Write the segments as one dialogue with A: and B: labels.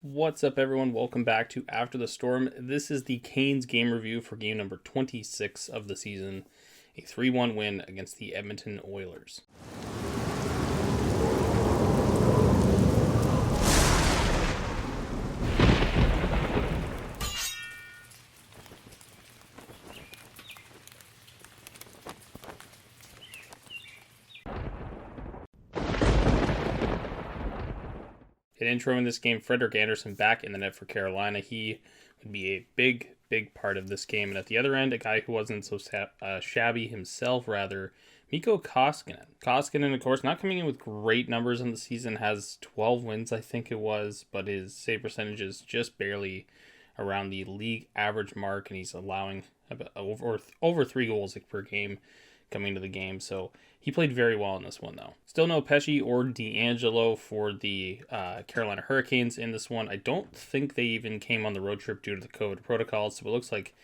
A: What's up, everyone? Welcome back to After the Storm. This is the Canes game review for game number 26 of the season, a 3-1 win against the Edmonton Oilers. An intro in this game, Frederik Andersen back in the net for Carolina. He would be a big part of this game. And at the other end, a guy who wasn't so shabby himself, rather, Mikko Koskinen. Koskinen, of course, not coming in with great numbers in the season, has 12 wins, I think it was, but his save percentage is just barely around the league average mark, and he's allowing about over 3 goals per game coming to the game. So he played very well in this one, though. Still no Pesce or D'Angelo for the Carolina Hurricanes in this one. I don't think they even came on the road trip due to the COVID protocols. So it looks like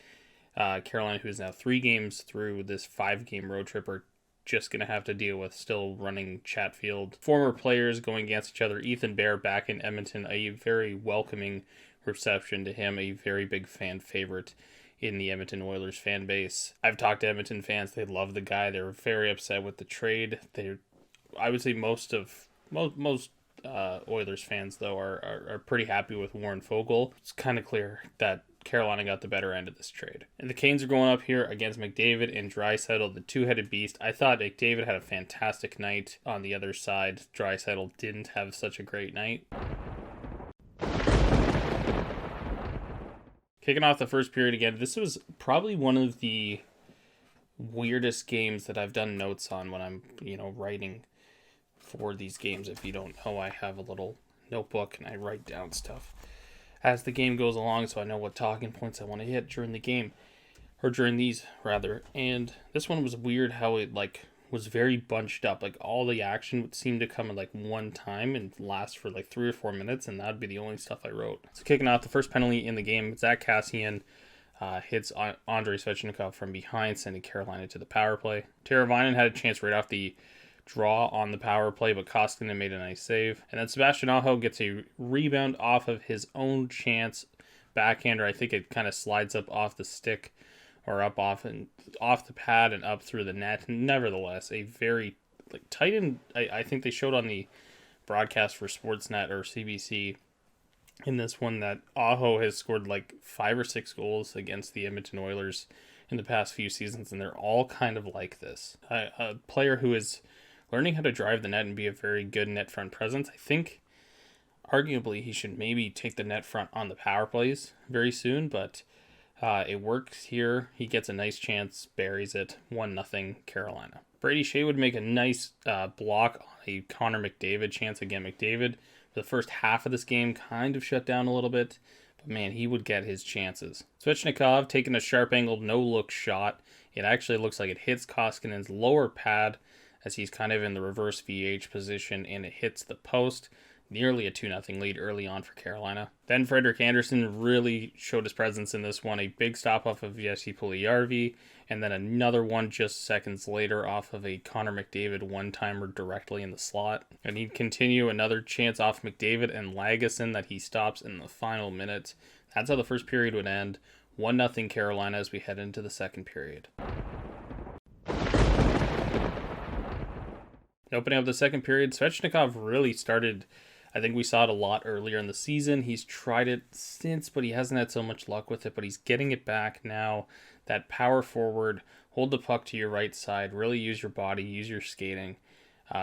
A: Carolina, who is now 3 games through this 5-game road trip, are just going to have to deal with still running Chatfield. Former players going against each other. Ethan Bear back in Edmonton, a very welcoming reception to him, a very big fan favorite in the Edmonton Oilers fan base. I've talked to Edmonton fans. They love the guy. They're very upset with the trade. I would say most Oilers fans, though, are pretty happy with Warren Foegele. It's kind of clear that Carolina got the better end of this trade. And the Canes are going up here against McDavid and Draisaitl, the two-headed beast. I thought McDavid had a fantastic night on the other side. Draisaitl didn't have such a great night. Kicking off the first period again, this was probably one of the weirdest games that I've done notes on when I'm, writing for these games. If you don't know, I have a little notebook and I write down stuff as the game goes along, so I know what talking points I want to hit during the game, or during these rather. And this one was weird how it was very bunched up. All the action would seem to come at one time and last for 3 or 4 minutes, and that'd be the only stuff I wrote. So kicking off the first penalty in the game, Zach Kassian hits Andrei Svechnikov from behind, sending Carolina to the power play. Teravainen had a chance right off the draw on the power play, but Koskinen made a nice save. And then Sebastian Aho gets a rebound off of his own chance backhander. I think it kind of slides up off the stick, or up off the pad and up through the net. Nevertheless, a very tight end. I think they showed on the broadcast for Sportsnet or CBC in this one that Aho has scored 5 or 6 goals against the Edmonton Oilers in the past few seasons, and they're all kind of like this. A player who is learning how to drive the net and be a very good net front presence. I think arguably he should maybe take the net front on the power plays very soon, but it works here. He gets a nice chance, buries it, 1-0 Carolina. Brady Shea would make a nice block on a Connor McDavid chance. Again, McDavid, for the first half of this game, kind of shut down a little bit, but man, he would get his chances. Svechnikov taking a sharp angled no-look shot. It actually looks like it hits Koskinen's lower pad as he's kind of in the reverse VH position, and it hits the post. Nearly a 2-0 lead early on for Carolina. Then Frederik Andersen really showed his presence in this one. A big stop off of Jesse Puljujarvi, and then another one just seconds later off of a Connor McDavid one-timer directly in the slot. And he'd continue another chance off McDavid and Lagesson that he stops in the final minute. That's how the first period would end. 1-0 Carolina as we head into the second period. Opening up the second period, Svechnikov really started. I think we saw it a lot earlier in the season. He's tried it since, but he hasn't had so much luck with it. But he's getting it back now. That power forward, hold the puck to your right side, really use your body, use your skating,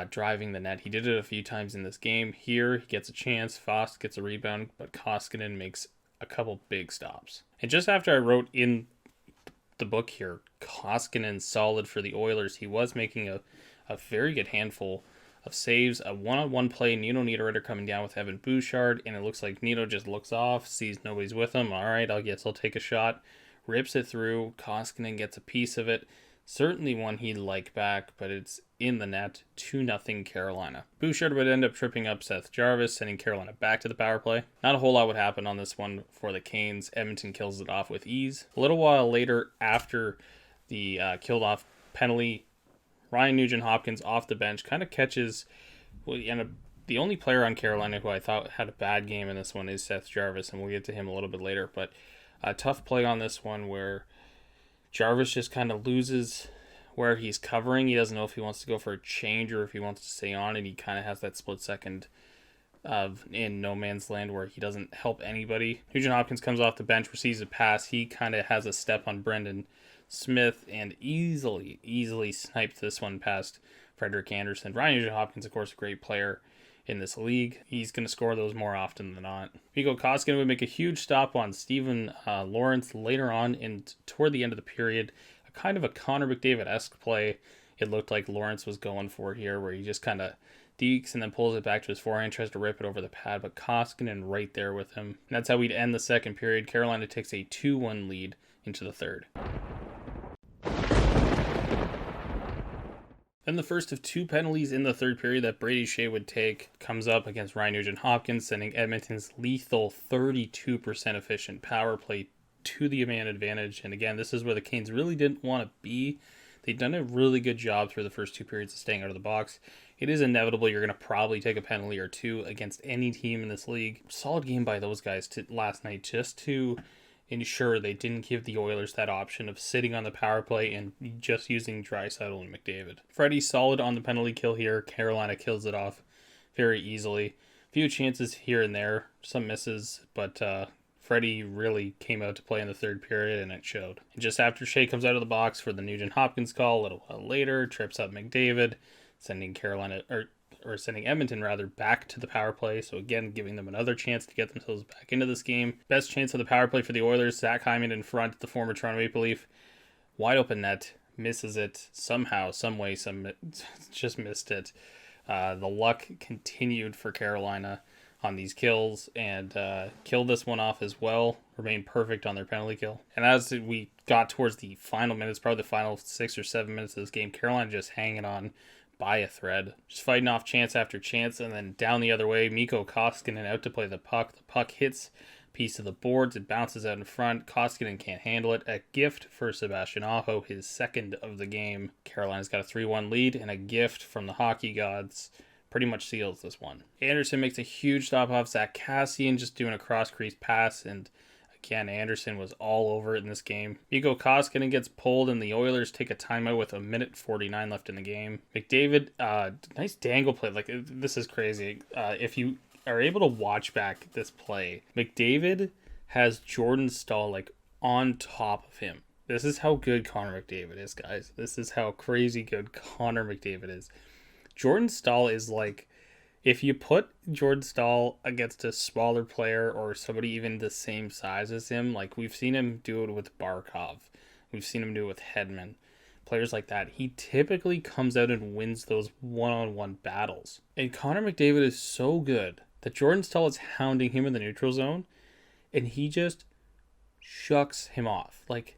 A: driving the net. He did it a few times in this game. Here, he gets a chance. Fost gets a rebound, but Koskinen makes a couple big stops. And just after I wrote in the book here, Koskinen solid for the Oilers. He was making a very good handful of saves. A one-on-one play, Nino Niederreiter coming down with Evan Bouchard, and it looks like Nino just looks off, sees nobody's with him. All right, I guess I'll take a shot. Rips it through. Koskinen gets a piece of it. Certainly one he'd like back, but it's in the net. 2-0 Carolina. Bouchard would end up tripping up Seth Jarvis, sending Carolina back to the power play. Not a whole lot would happen on this one for the Canes. Edmonton kills it off with ease. A little while later, after the killed off penalty, Ryan Nugent-Hopkins off the bench kind of catches, well, he ended up The only player on Carolina who I thought had a bad game in this one is Seth Jarvis, and we'll get to him a little bit later. But a tough play on this one where Jarvis just kind of loses where he's covering. He doesn't know if he wants to go for a change or if he wants to stay on, and he kind of has that split second of in no man's land where he doesn't help anybody. Nugent Hopkins comes off the bench, receives a pass. He kind of has a step on Brendan Smith and easily sniped this one past Frederik Andersen. Ryan Nugent Hopkins, of course, a great player in this league. He's going to score those more often than not. Mikko Koskinen would make a huge stop on Stephen Lawrence later on and toward the end of the period. A kind of a Connor McDavid-esque play it looked like Lawrence was going for here, where he just kind of dekes and then pulls it back to his forehand, tries to rip it over the pad, but Koskinen right there with him. And that's how we'd end the second period. Carolina takes a 2-1 lead into the third. Then the first of two penalties in the third period that Brady Shea would take comes up against Ryan Nugent-Hopkins, sending Edmonton's lethal 32% efficient power play to the man advantage. And again, this is where the Canes really didn't want to be. They've done a really good job through the first two periods of staying out of the box. It is inevitable you're going to probably take a penalty or two against any team in this league. Solid game by those guys last night just to ensure they didn't give the Oilers that option of sitting on the power play and just using Draisaitl and McDavid. Freddie solid on the penalty kill here. Carolina kills it off very easily. Few chances here and there, some misses, but Freddie really came out to play in the third period, and it showed. And just after Shea comes out of the box for the Nugent Hopkins call, a little while later, trips up McDavid, sending sending Edmonton back to the power play. So again, giving them another chance to get themselves back into this game. Best chance of the power play for the Oilers. Zach Hyman in front, the former Toronto Maple Leaf. Wide open net, misses it somehow, some way, just missed it. The luck continued for Carolina on these kills and killed this one off as well. Remained perfect on their penalty kill. And as we got towards the final minutes, probably the final 6 or 7 minutes of this game, Carolina just hanging on by a thread, just fighting off chance after chance, and then down the other way, Mikko Koskinen out to play the puck. The puck hits a piece of the boards, it bounces out in front. Koskinen can't handle it. A gift for Sebastian Aho, his second of the game. Carolina's got a 3-1 lead, and a gift from the hockey gods pretty much seals this one. Andersen makes a huge stop off Zach Kassian, just doing a cross-crease pass, and again, Andersen was all over it in this game. Mikko Koskinen gets pulled, and the Oilers take a timeout with 1:49 left in the game. McDavid, nice dangle play. Like, this is crazy. If you are able to watch back this play, McDavid has Jordan Staal, on top of him. This is how good Connor McDavid is, guys. This is how crazy good Connor McDavid is. Jordan Staal is if you put Jordan Staal against a smaller player or somebody even the same size as him, we've seen him do it with Barkov. We've seen him do it with Hedman. Players like that. He typically comes out and wins those one-on-one battles. And Connor McDavid is so good that Jordan Staal is hounding him in the neutral zone, and he just shucks him off. Like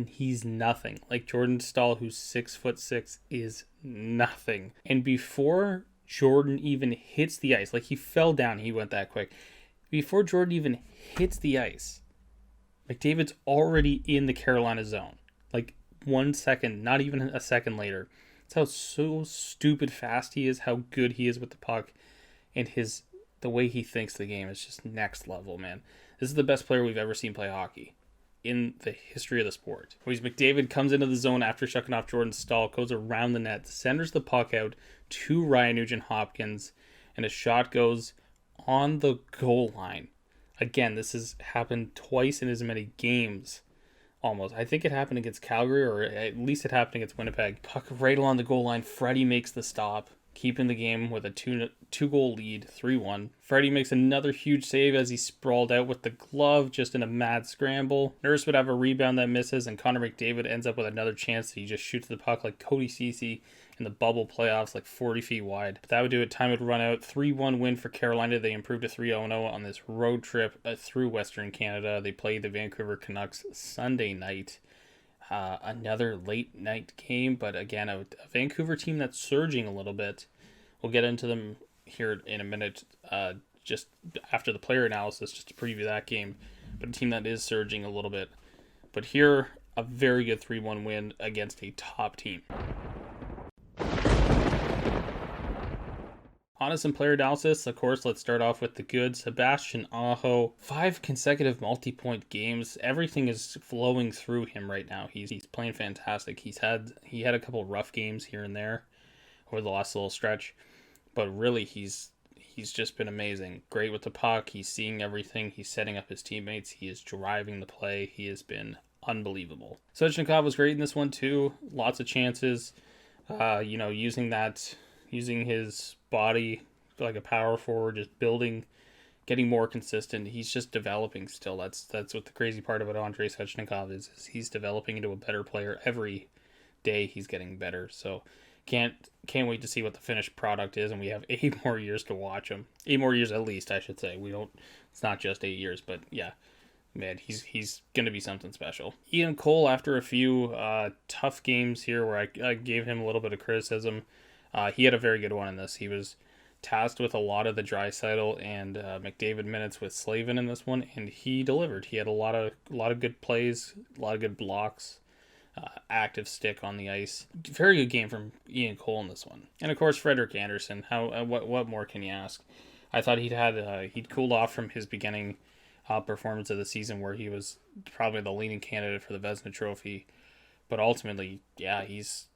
A: he's nothing. Jordan Staal, who's 6'6", is nothing. And before Jordan even hits the ice, he fell down, he went that quick. Before Jordan even hits the ice, McDavid's already in the Carolina zone. 1 second, not even a second later. That's how so stupid fast he is, how good he is with the puck, and the way he thinks the game is just next level, man. This is the best player we've ever seen play hockey in the history of the sport. McDavid comes into the zone after shucking off Jordan Staal, goes around the net, centers the puck out to Ryan Nugent-Hopkins, and a shot goes on the goal line. Again, this has happened twice in as many games, almost. I think it happened against Calgary, or at least it happened against Winnipeg. Puck right along the goal line. Freddie makes the stop, keeping the game with a two-goal lead, 3-1. Freddie makes another huge save as he sprawled out with the glove just in a mad scramble. Nurse would have a rebound that misses, and Connor McDavid ends up with another chance. He just shoots the puck like Cody Ceci in the bubble playoffs, 40 feet wide. But that would do it. Time would run out. 3-1 win for Carolina. They improved to 3-0 on this road trip through Western Canada. They played the Vancouver Canucks Sunday night. Another late night game, but again, a Vancouver team that's surging a little bit. We'll get into them here in a minute, just after the player analysis, just to preview that game. But a team that is surging a little bit. But here, a very good 3-1 win against a top team. Honest player analysis, of course, let's start off with the good. Sebastian Aho, 5 consecutive multi-point games. Everything is flowing through him right now. He's playing fantastic. He had a couple rough games here and there over the last little stretch, but really he's just been amazing. Great with the puck. He's seeing everything. He's setting up his teammates. He is driving the play. He has been unbelievable. Svechnikov was great in this one too. Lots of chances. Using his body like a power forward, just building, getting more consistent. He's just developing still. That's what the crazy part about Andrei Svechnikov is he's developing into a better player every day. He's getting better. So can't wait to see what the finished product is, and we have 8 more years to watch him. 8 more years at least, I should say. It's not just 8 years, but yeah. Man, he's going to be something special. Ian Cole, after a few tough games here where I gave him a little bit of criticism, he had a very good one in this. He was tasked with a lot of the Draisaitl and McDavid minutes with Slavin in this one, and he delivered. He had a lot of good plays, a lot of good blocks, active stick on the ice. Very good game from Ian Cole in this one. And of course, Frederik Andersen. What more can you ask? I thought he'd cooled off from his beginning performance of the season where he was probably the leading candidate for the Vezina Trophy. But ultimately, yeah,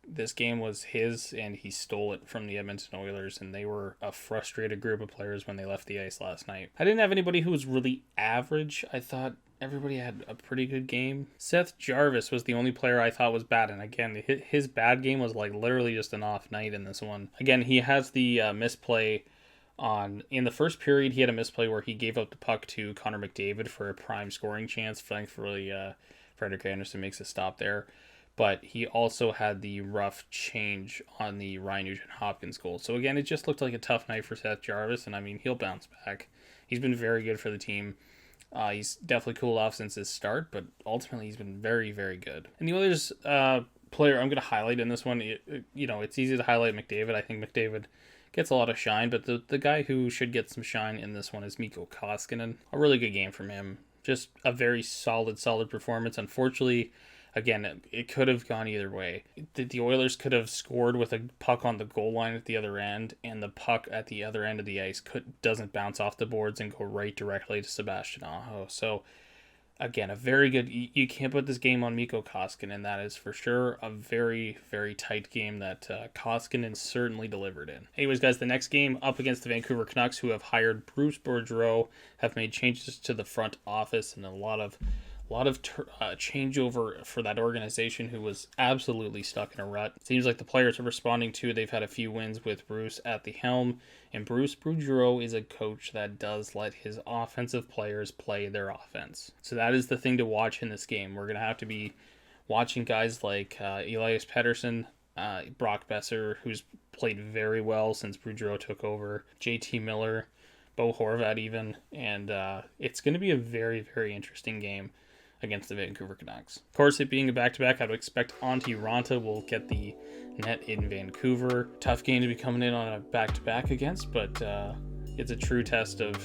A: this game was his, and he stole it from the Edmonton Oilers, and they were a frustrated group of players when they left the ice last night. I didn't have anybody who was really average. I thought everybody had a pretty good game. Seth Jarvis was the only player I thought was bad, and again, his bad game was like literally just an off night in this one. Again, he has the misplay in the first period. He had a misplay where he gave up the puck to Connor McDavid for a prime scoring chance. Thankfully, Frederik Andersen makes a stop there. But he also had the rough change on the Ryan Nugent-Hopkins goal. So again, it just looked like a tough night for Seth Jarvis, and I mean, he'll bounce back. He's been very good for the team. He's definitely cooled off since his start, but ultimately he's been very, very good. And the Oilers player I'm going to highlight in this one, it's easy to highlight McDavid. I think McDavid gets a lot of shine, but the guy who should get some shine in this one is Mikko Koskinen. A really good game from him. Just a very solid performance. Unfortunately, again, it could have gone either way. The Oilers could have scored with a puck on the goal line at the other end, and the puck at the other end of the ice doesn't bounce off the boards and go right directly to Sebastian Aho. So, again, a very good... You can't put this game on Mikko Koskinen. That is for sure a very, very tight game that Koskinen certainly delivered in. Anyways, guys, the next game up against the Vancouver Canucks, who have hired Bruce Boudreau, have made changes to the front office and a lot of changeover for that organization who was absolutely stuck in a rut. It seems like the players are responding to. They've had a few wins with Bruce at the helm, and Bruce Boudreau is a coach that does let his offensive players play their offense. So that is the thing to watch in this game. We're going to have to be watching guys like Elias Pettersson, Brock Besser, who's played very well since Boudreau took over, JT Miller, Bo Horvat even, and it's going to be a very, very interesting game against the Vancouver Canucks. Of course, it being a back-to-back, I would expect Antti Ranta will get the net in Vancouver. Tough game to be coming in on a back-to-back against, but it's a true test of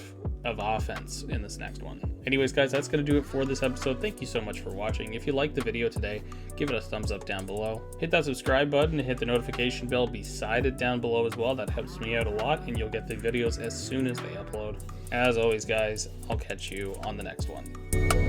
A: offense in this next one. Anyways, guys, that's going to do it for this episode. Thank you so much for watching. If you liked the video today, give it a thumbs up down below. Hit that subscribe button and hit the notification bell beside it down below as well. That helps me out a lot, and you'll get the videos as soon as they upload. As always, guys, I'll catch you on the next one.